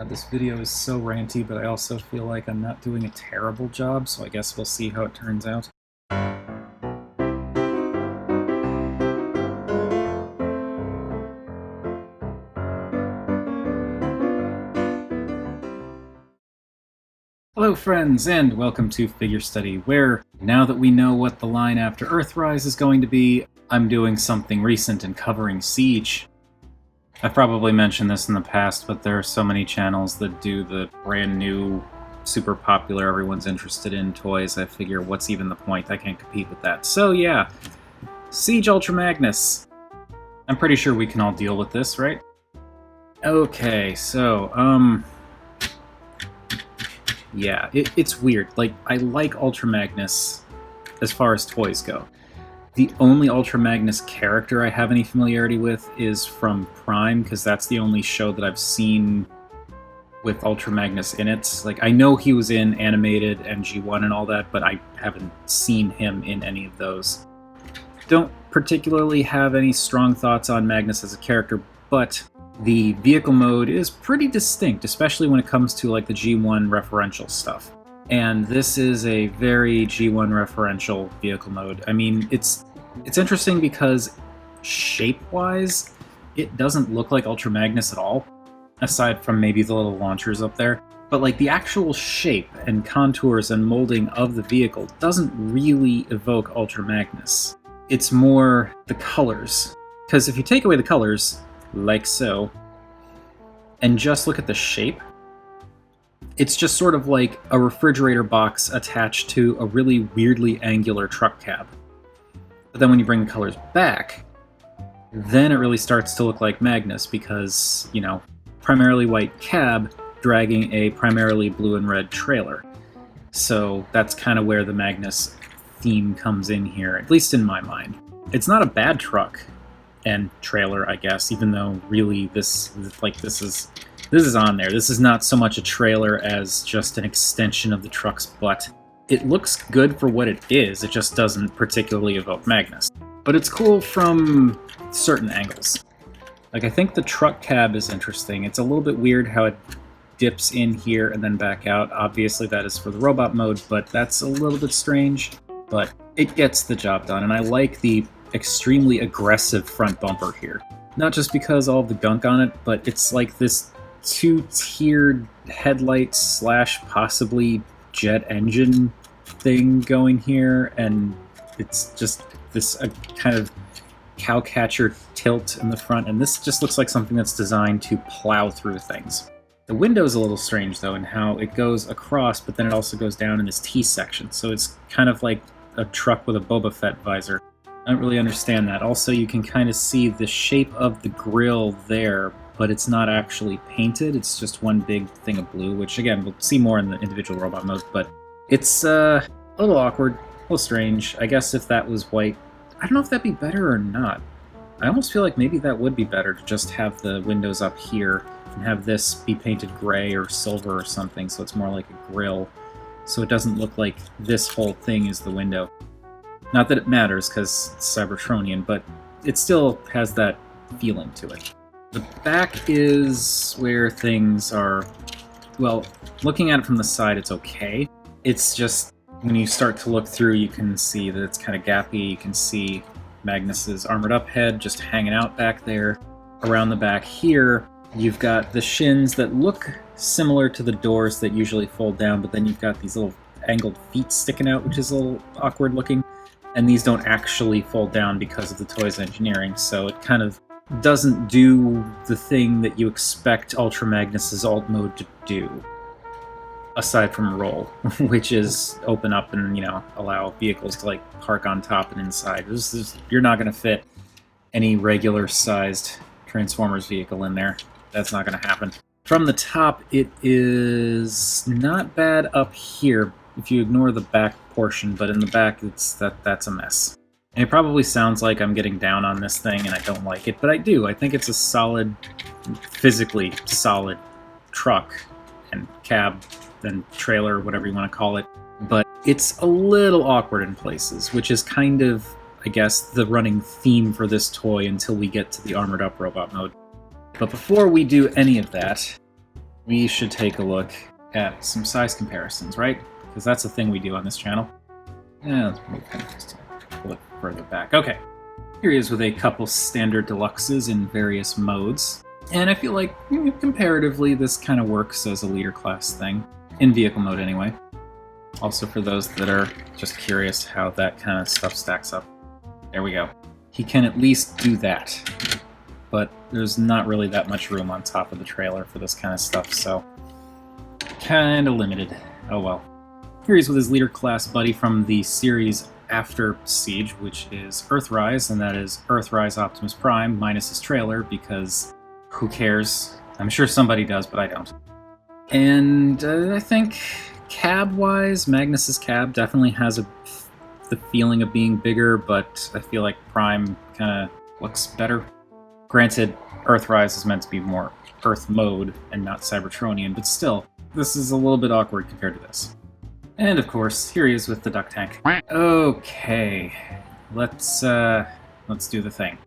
This video is so ranty, but I also feel like I'm not doing a terrible job, so I guess we'll see how it turns out. Hello friends, and welcome to Figure Study, where, now that we know what the line after Earthrise is going to be, I'm doing something recent and covering Siege. I've probably mentioned this in the past, but there are so many channels that do the brand new, super popular, everyone's interested in toys. I figure, what's even the point? I can't compete with that. So yeah, Siege Ultra Magnus. I'm pretty sure we can all deal with this, right? Okay, so, yeah, it's weird. Like, I like Ultra Magnus as far as toys go. The only Ultra Magnus character I have any familiarity with is from Prime, because that's the only show that I've seen with Ultra Magnus in it. Like, I know he was in Animated and G1 and all that, but I haven't seen him in any of those. Don't particularly have any strong thoughts on Magnus as a character, but the vehicle mode is pretty distinct, especially when it comes to like the G1 referential stuff. And this is a very G1 referential vehicle mode. I mean, it's interesting because shape-wise, it doesn't look like Ultra Magnus at all, aside from maybe the little launchers up there. But like the actual shape and contours and molding of the vehicle doesn't really evoke Ultra Magnus. It's more the colors. Because if you take away the colors, like so, and just look at the shape, it's just sort of like a refrigerator box attached to a really weirdly angular truck cab. But then when you bring the colors back, then it really starts to look like Magnus because, you know, primarily white cab dragging a primarily blue and red trailer. So that's kind of where the Magnus theme comes in here, at least in my mind. It's not a bad truck and trailer, I guess, even though really this is on there. This is not so much a trailer as just an extension of the truck's butt. It looks good for what it is, it just doesn't particularly evoke Magnus. But it's cool from certain angles. Like, I think the truck cab is interesting. It's a little bit weird how it dips in here and then back out. Obviously that is for the robot mode, but that's a little bit strange. But it gets the job done, and I like the extremely aggressive front bumper here. Not just because all of the gunk on it, but it's like this two-tiered headlight slash possibly jet engine thing going here, and it's just this kind of cowcatcher tilt in the front, and this just looks like something that's designed to plow through things. The window's a little strange though in how it goes across, but then it also goes down in this T-section, so it's kind of like a truck with a Boba Fett visor. I don't really understand that. Also, you can kind of see the shape of the grille there, but it's not actually painted. It's just one big thing of blue, which again, we'll see more in the individual robot modes, but it's a little awkward, a little strange. I guess if that was white, I don't know if that'd be better or not. I almost feel like maybe that would be better to just have the windows up here and have this be painted gray or silver or something, so it's more like a grille, so it doesn't look like this whole thing is the window. Not that it matters, because it's Cybertronian, but it still has that feeling to it. The back is where things are, well, looking at it from the side, it's okay. It's just, when you start to look through, you can see that it's kind of gappy. You can see Magnus's armored up head just hanging out back there. Around the back here, you've got the shins that look similar to the doors that usually fold down, but then you've got these little angled feet sticking out, which is a little awkward looking. And these don't actually fold down because of the toy's engineering, so it kind of doesn't do the thing that you expect Ultra Magnus's alt mode to do, aside from roll, which is open up and, you know, allow vehicles to like park on top and inside. You're not going to fit any regular sized Transformers vehicle in there. That's not going to happen. From the top, it is not bad up here if you ignore the back portion, but in the back that's a mess. And it probably sounds like I'm getting down on this thing and I don't like it, but I do. I think it's a solid, physically solid truck and cab and trailer, whatever you want to call it. But it's a little awkward in places, which is kind of, I guess, the running theme for this toy until we get to the armored up robot mode. But before we do any of that, we should take a look at some size comparisons, right? Because that's a thing we do on this channel. Yeah, let's move him just a little further back. Okay, here he is with a couple standard deluxes in various modes. And I feel like, comparatively, this kind of works as a leader class thing. In vehicle mode, anyway. Also for those that are just curious how that kind of stuff stacks up. There we go. He can at least do that. But there's not really that much room on top of the trailer for this kind of stuff, so kind of limited. Oh well. Here he's with his leader class buddy from the series after Siege, which is Earthrise, and that is Earthrise Optimus Prime minus his trailer, because who cares? I'm sure somebody does, but I don't. And I think cab-wise, Magnus's cab definitely has the feeling of being bigger, but I feel like Prime kind of looks better. Granted, Earthrise is meant to be more Earth mode and not Cybertronian, but still, this is a little bit awkward compared to this. And of course, here he is with the duck tank. Okay, let's do the thing.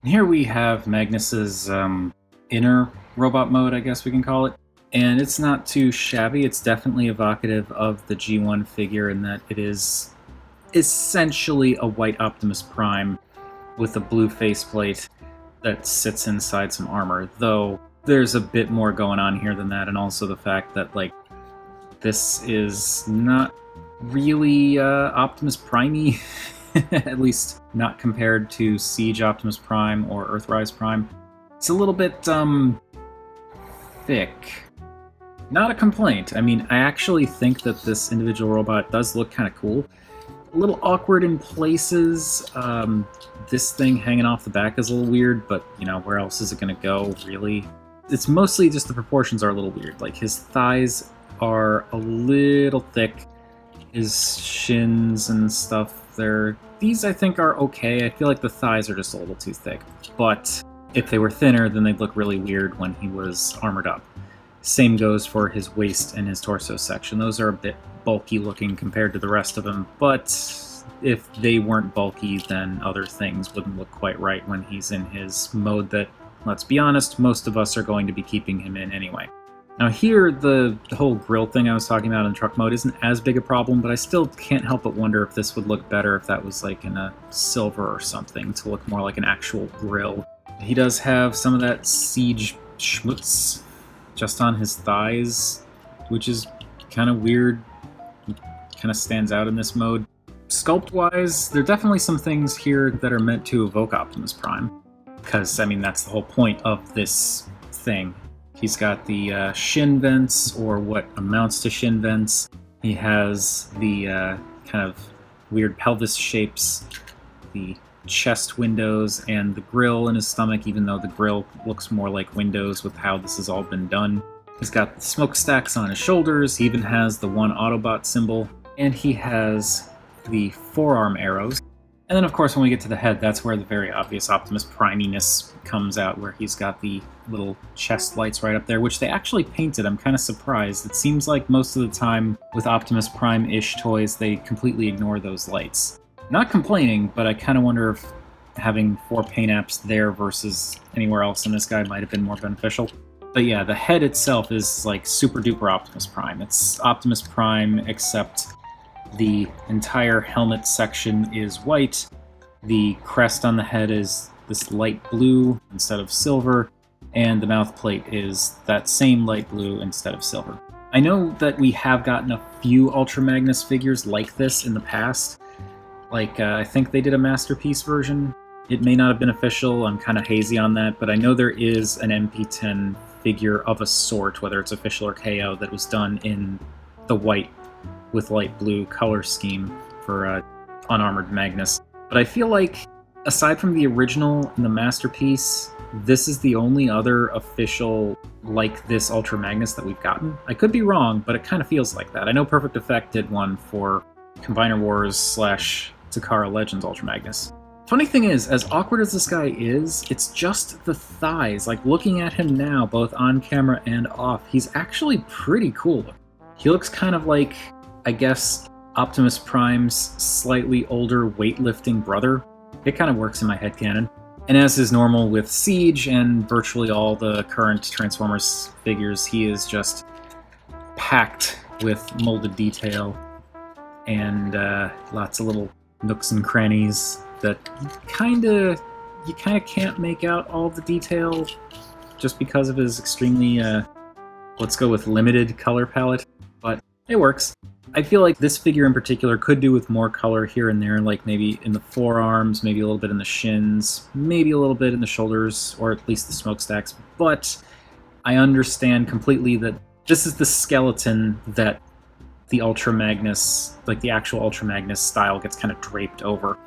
Here we have Magnus's inner robot mode, I guess we can call it. And it's not too shabby. It's definitely evocative of the G1 figure in that it is essentially a white Optimus Prime with a blue faceplate that sits inside some armor. Though there's a bit more going on here than that, and also the fact that, like, this is not really Optimus Prime-y. At least not compared to Siege Optimus Prime or Earthrise Prime. It's a little bit, thick. Not a complaint. I mean, I actually think that this individual robot does look kind of cool. A little awkward in places. This thing hanging off the back is a little weird, but, you know, where else is it going to go, really? It's mostly just the proportions are a little weird. Like, his thighs are a little thick. His shins and stuff, these I think are okay. I feel like the thighs are just a little too thick. But if they were thinner, then they'd look really weird when he was armored up. Same goes for his waist and his torso section. Those are a bit bulky looking compared to the rest of him, but if they weren't bulky, then other things wouldn't look quite right when he's in his mode that, let's be honest, most of us are going to be keeping him in anyway. Now here, the whole grill thing I was talking about in truck mode isn't as big a problem, but I still can't help but wonder if this would look better if that was like in a silver or something, to look more like an actual grill. He does have some of that Siege schmutz just on his thighs, which is kind of weird. Kind of stands out in this mode. Sculpt-wise, there are definitely some things here that are meant to evoke Optimus Prime, because, I mean, that's the whole point of this thing. He's got the shin vents, or what amounts to shin vents. He has the kind of weird pelvis shapes, the chest windows, and the grill in his stomach, even though the grill looks more like windows with how this has all been done. He's got the smokestacks on his shoulders. He even has the one Autobot symbol, and he has the forearm arrows. And then, of course, when we get to the head, that's where the very obvious Optimus Priminess comes out, where he's got the little chest lights right up there, which they actually painted. I'm kind of surprised. It seems like most of the time with Optimus Prime-ish toys, they completely ignore those lights. Not complaining, but I kind of wonder if having 4 paint apps there versus anywhere else in this guy might have been more beneficial. But yeah, the head itself is like super-duper Optimus Prime. It's Optimus Prime, except the entire helmet section is white. The crest on the head is this light blue instead of silver, and the mouth plate is that same light blue instead of silver. I know that we have gotten a few Ultra Magnus figures like this in the past. Like, I think they did a Masterpiece version. It may not have been official, I'm kind of hazy on that, but I know there is an MP10 figure of a sort, whether it's official or KO, that was done in the white with light blue color scheme for unarmored Magnus. But I feel like Aside from the original and the Masterpiece, this is the only other official like this Ultra Magnus that we've gotten. I could be wrong, but it kind of feels like that. I know Perfect Effect did one for Combiner Wars / Takara Legends Ultra Magnus. Funny thing is, as awkward as this guy is, it's just the thighs. Like, looking at him now, both on camera and off, he's actually pretty cool. He looks kind of like, I guess, Optimus Prime's slightly older weightlifting brother. It kind of works in my headcanon. And as is normal with Siege and virtually all the current Transformers figures, he is just packed with molded detail and lots of little nooks and crannies that you kind of can't make out all the detail just because of his extremely, let's go with limited color palette, but it works. I feel like this figure in particular could do with more color here and there, like maybe in the forearms, maybe a little bit in the shins, maybe a little bit in the shoulders, or at least the smokestacks, but I understand completely that this is the skeleton that the Ultra Magnus, like the actual Ultra Magnus style, gets kind of draped over.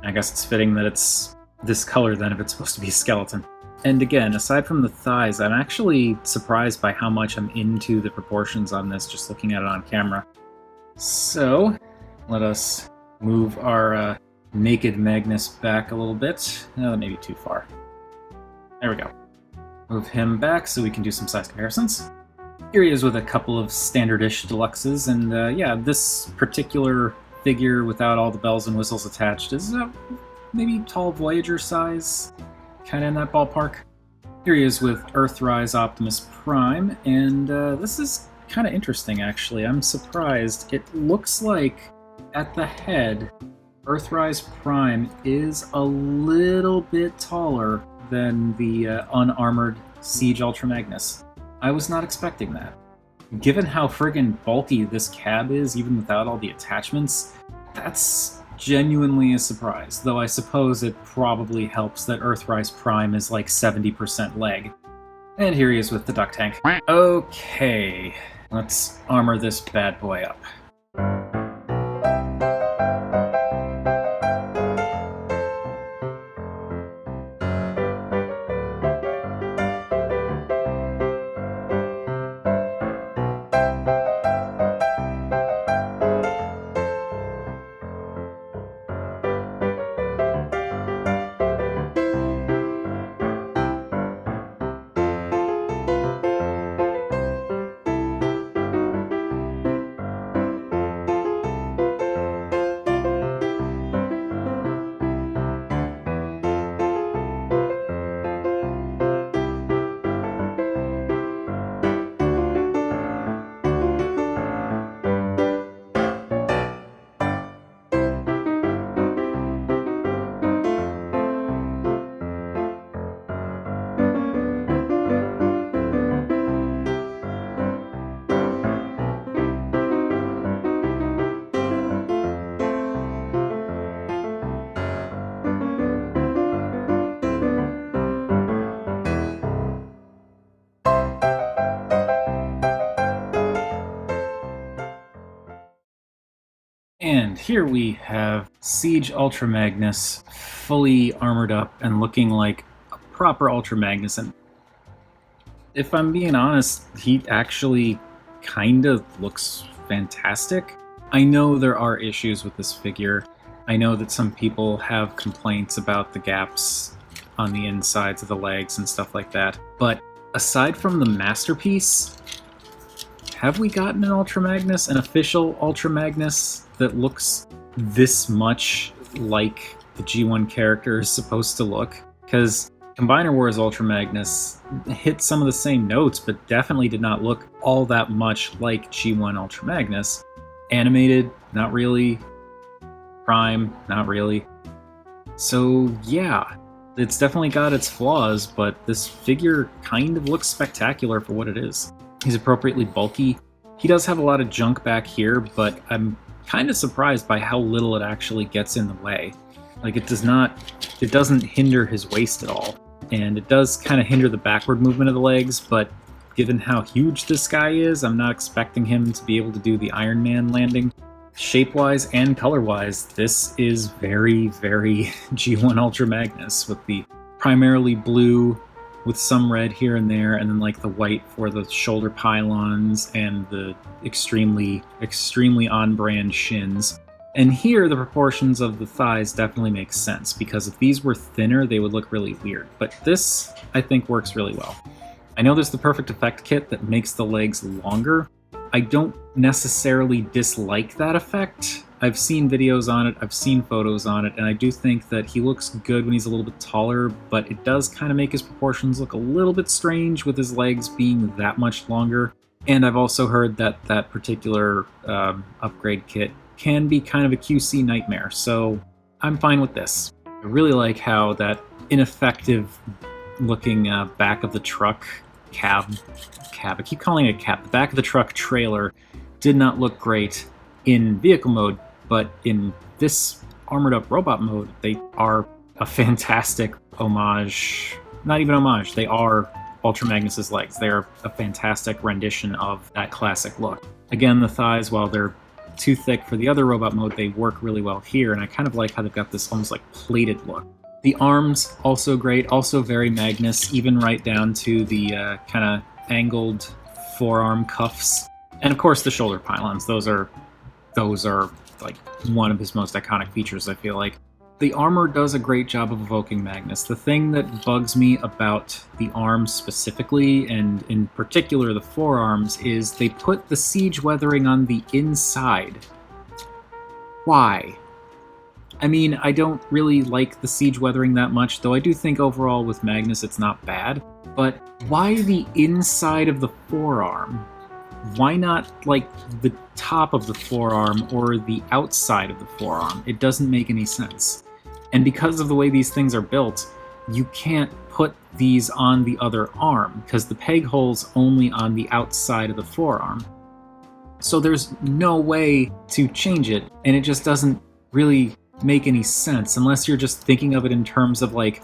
I guess it's fitting that it's this color then if it's supposed to be a skeleton. And again, aside from the thighs, I'm actually surprised by how much I'm into the proportions on this just looking at it on camera. So, let us move our naked Magnus back a little bit. No, that may be too far. There we go. Move him back so we can do some size comparisons. Here he is with a couple of standard-ish deluxes, and yeah, this particular figure without all the bells and whistles attached is maybe tall Voyager size, kind of in that ballpark. Here he is with Earthrise Optimus Prime, and this is kind of interesting actually. I'm surprised. It looks like at the head, Earthrise Prime is a little bit taller than the unarmored Siege Ultra Magnus. I was not expecting that. Given how friggin' bulky this cab is, even without all the attachments, that's genuinely a surprise, though I suppose it probably helps that Earthrise Prime is like 70% leg. And here he is with the duck tank. Okay, let's armor this bad boy up. And here we have Siege Ultra Magnus fully armored up and looking like a proper Ultra Magnus. And if I'm being honest, he actually kind of looks fantastic. I know there are issues with this figure. I know that some people have complaints about the gaps on the insides of the legs and stuff like that. But aside from the Masterpiece, have we gotten an Ultra Magnus, an official Ultra Magnus, that looks this much like the G1 character is supposed to look? Because Combiner Wars Ultra Magnus hit some of the same notes, but definitely did not look all that much like G1 Ultra Magnus. Animated, not really. Prime, not really. So yeah, it's definitely got its flaws, but this figure kind of looks spectacular for what it is. He's appropriately bulky. He does have a lot of junk back here, but I'm kind of surprised by how little it actually gets in the way. Like, it doesn't hinder his waist at all. And it does kind of hinder the backward movement of the legs, but given how huge this guy is, I'm not expecting him to be able to do the Iron Man landing. Shape-wise and color-wise, this is very, very G1 Ultra Magnus, with the primarily blue with some red here and there, and then like the white for the shoulder pylons and the extremely, extremely on-brand shins. And here, the proportions of the thighs definitely make sense, because if these were thinner, they would look really weird. But this, I think, works really well. I know there's the Perfect Effect kit that makes the legs longer. I don't necessarily dislike that effect. I've seen videos on it, I've seen photos on it, and I do think that he looks good when he's a little bit taller, but it does kind of make his proportions look a little bit strange with his legs being that much longer. And I've also heard that that particular upgrade kit can be kind of a QC nightmare, so I'm fine with this. I really like how that ineffective looking back of the truck cab, I keep calling it a cab, the back of the truck trailer did not look great in vehicle mode, but in this armored up robot mode, they are a fantastic homage, not even homage, they are Ultra Magnus's legs. They're a fantastic rendition of that classic look. Again, the thighs, while they're too thick for the other robot mode, they work really well here, and I kind of like how they've got this almost like plated look. The arms, also great, also very Magnus, even right down to the kind of angled forearm cuffs. And of course the shoulder pylons, those are like one of his most iconic features, I feel like. The armor does a great job of evoking Magnus. The thing that bugs me about the arms specifically, and in particular the forearms, is they put the siege weathering on the inside. Why? I mean, I don't really like the siege weathering that much, though I do think overall with Magnus it's not bad. But why the inside of the forearm? Why not, like, the top of the forearm or the outside of the forearm? It doesn't make any sense. And because of the way these things are built, you can't put these on the other arm, because the peg hole's only on the outside of the forearm. So there's no way to change it, and it just doesn't really make any sense, unless you're just thinking of it in terms of, like,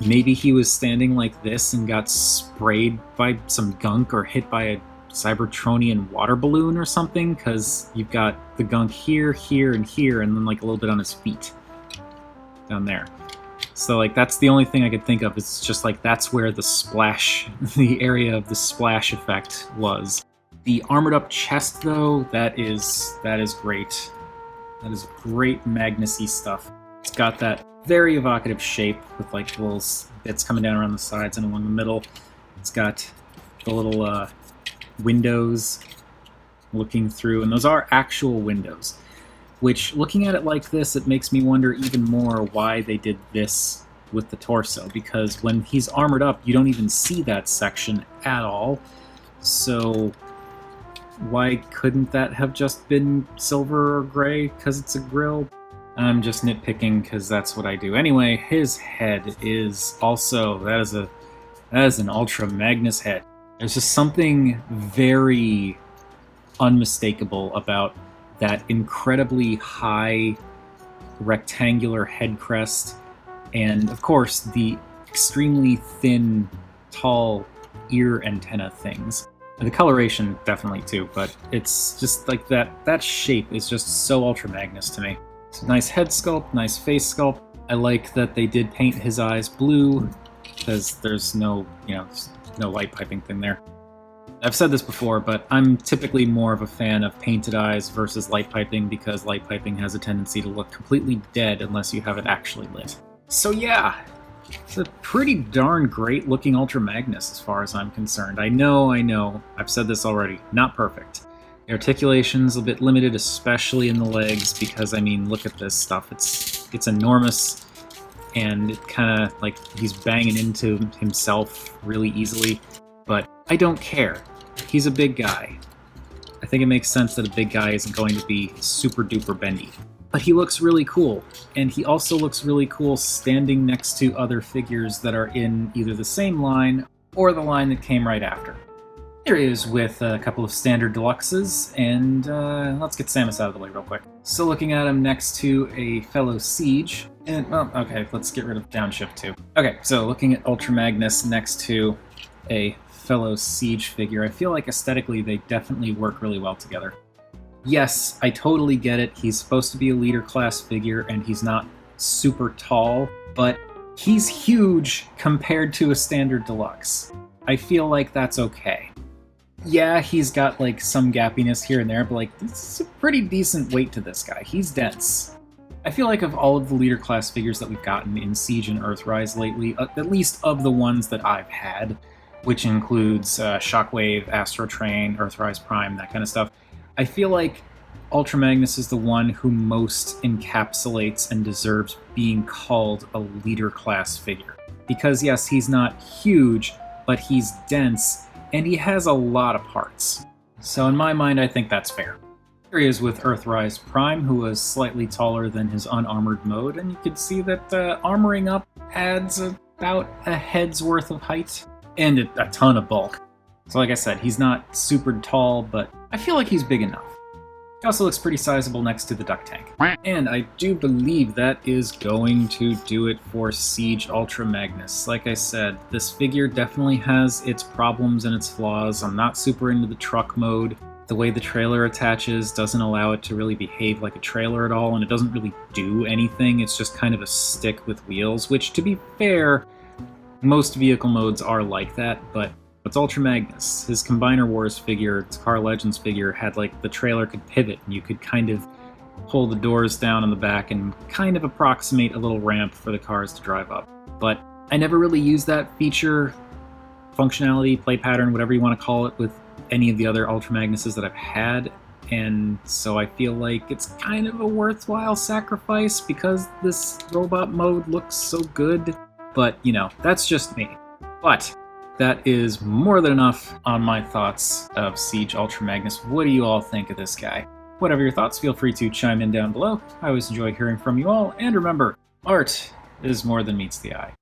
maybe he was standing like this and got sprayed by some gunk or hit by a Cybertronian water balloon or something, because you've got the gunk here, here, and here, and then like a little bit on his feet down there. So like that's the only thing I could think of. It's just like that's where the splash, the area of the splash effect was. The armored up chest though, that is great. That is great Magnus-y stuff. It's got that very evocative shape with like little bits coming down around the sides and along the middle. It's got the little windows looking through, and those are actual windows, which, looking at it like this, it makes me wonder even more why they did this with the torso, because when he's armored up, you don't even see that section at all. So why couldn't that have just been silver or gray because it's a grill? I'm just nitpicking because that's what I do. Anyway, his head is also, that is an Ultra Magnus head. There's just something very unmistakable about that incredibly high rectangular head crest, and of course the extremely thin, tall ear antenna things. And the coloration definitely too, but it's just like that shape is just so Ultra Magnus to me. It's a nice head sculpt, nice face sculpt. I like that they did paint his eyes blue, because there's no, no light piping thing there. I've said this before, but I'm typically more of a fan of painted eyes versus light piping, because light piping has a tendency to look completely dead unless you have it actually lit. So yeah, it's a pretty darn great looking Ultra Magnus as far as I'm concerned. I know, I've said this already, not perfect. The articulation's a bit limited, especially in the legs, because I mean, look at this stuff. It's enormous, and it kind of like he's banging into himself really easily. But I don't care. He's a big guy. I think it makes sense that a big guy isn't going to be super duper bendy. But he looks really cool, and he also looks really cool standing next to other figures that are in either the same line or the line that came right after. Here he is with a couple of standard deluxes, and let's get Samus out of the way real quick. So looking at him next to a fellow Siege, and well, okay, let's get rid of Downshift too. Okay, so looking at Ultra Magnus next to a fellow Siege figure, I feel like aesthetically they definitely work really well together. Yes, I totally get it. He's supposed to be a leader class figure, and he's not super tall, but he's huge compared to a standard deluxe. I feel like that's okay. Yeah, he's got like some gappiness here and there, but like this is a pretty decent weight to this guy. He's dense. I feel like of all of the leader class figures that we've gotten in Siege and Earthrise lately, at least of the ones that I've had, which includes Shockwave, Astrotrain, Earthrise Prime, that kind of stuff, I feel like Ultra Magnus is the one who most encapsulates and deserves being called a leader class figure. Because yes, he's not huge, but he's dense, and he has a lot of parts. So in my mind, I think that's fair. Here he is with Earthrise Prime, who is slightly taller than his unarmored mode, and you can see that armoring up adds about a head's worth of height, and a ton of bulk. So like I said, he's not super tall, but I feel like he's big enough. He also looks pretty sizable next to the Duck Tank. And I do believe that is going to do it for Siege Ultra Magnus. Like I said, this figure definitely has its problems and its flaws. I'm not super into the truck mode. The way the trailer attaches doesn't allow it to really behave like a trailer at all, and it doesn't really do anything. It's just kind of a stick with wheels, which, to be fair, most vehicle modes are like that, but it's Ultra Magnus. His Combiner Wars figure, its Car Legends figure, had like the trailer could pivot, and you could kind of pull the doors down in the back and kind of approximate a little ramp for the cars to drive up. But I never really used that feature, functionality, play pattern, whatever you want to call it, with any of the other Ultra Magnuses that I've had, and so I feel like it's kind of a worthwhile sacrifice because this robot mode looks so good. But, you know, that's just me. But that is more than enough on my thoughts of Siege Ultra Magnus. What do you all think of this guy? Whatever your thoughts, feel free to chime in down below. I always enjoy hearing from you all, and remember, art is more than meets the eye.